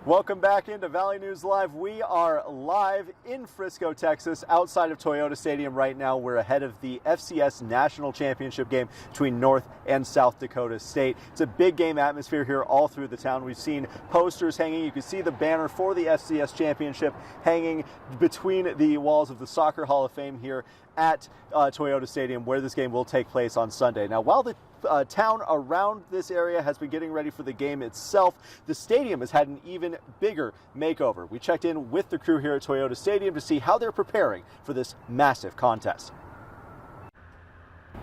Welcome back into Valley News Live. We are live in Frisco, Texas, outside of Toyota Stadium right now. We're ahead of the FCS National Championship game between North and South Dakota State. It's a big game atmosphere here all through the town. We've seen posters hanging. You can see the banner for the FCS Championship hanging between the walls of the Soccer Hall of Fame here at Toyota Stadium, where this game will take place on Sunday. Now, while the town around this area has been getting ready for the game itself, the stadium has had an even bigger makeover. We checked in with the crew here at Toyota Stadium to see how they're preparing for this massive contest.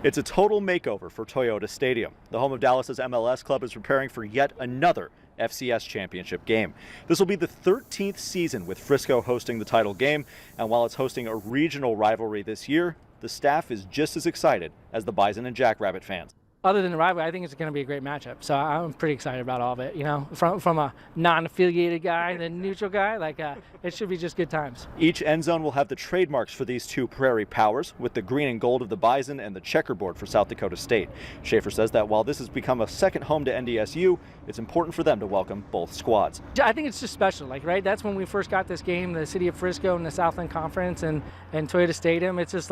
It's a total makeover for Toyota Stadium. The home of Dallas's MLS club is preparing for yet another FCS championship game. This will be the 13th season with Frisco hosting the title game, and while it's hosting a regional rivalry this year, the staff is just as excited as the Bison and Jackrabbit fans. Other than the rivalry, I think it's going to be a great matchup. So I'm pretty excited about all of it. You know, from a non-affiliated guy, the neutral guy, it should be just good times. Each end zone will have the trademarks for these two Prairie Powers, with the green and gold of the Bison and the checkerboard for South Dakota State. Schaefer says that while this has become a second home to NDSU, it's important for them to welcome both squads. I think it's just special, right? That's when we first got this game, the city of Frisco and the Southland Conference and Toyota Stadium. It's just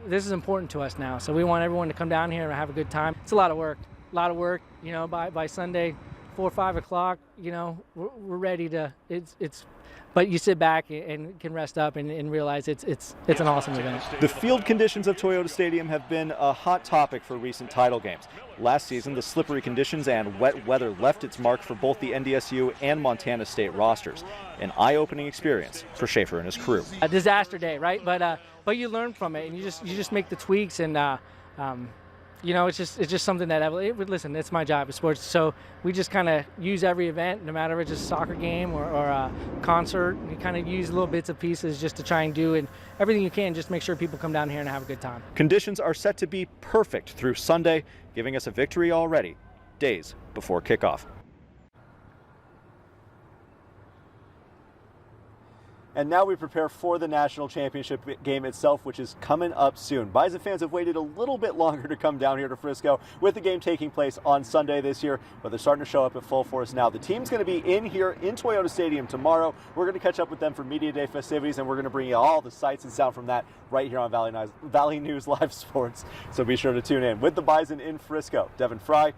this is important to us now, so we want everyone to come down here and have a good time. It's a lot of work, by Sunday, 4 or 5 o'clock, we're ready to, but you sit back and can rest up and realize it's an awesome event. The field conditions of Toyota Stadium have been a hot topic for recent title games. Last season, the slippery conditions and wet weather left its mark for both the NDSU and Montana State rosters. An eye-opening experience for Schaefer and his crew. A disaster day, right? But you learn from it, and you just make the tweaks, and it's just something that listen. It's my job, it's sports. So we just kind of use every event, no matter if it's just a soccer game or a concert. You kind of use little bits and pieces just to try and do and everything you can, just make sure people come down here and have a good time. Conditions are set to be perfect through Sunday, giving us a victory already, days before kickoff. And now we prepare for the national championship game itself, which is coming up soon. Bison fans have waited a little bit longer to come down here to Frisco, with the game taking place on Sunday this year, but they're starting to show up at full force now. The team's going to be in here in Toyota Stadium tomorrow. We're going to catch up with them for Media Day festivities, and we're going to bring you all the sights and sound from that right here on Valley News Live Sports. So be sure to tune in. With the Bison in Frisco, Devin Fry,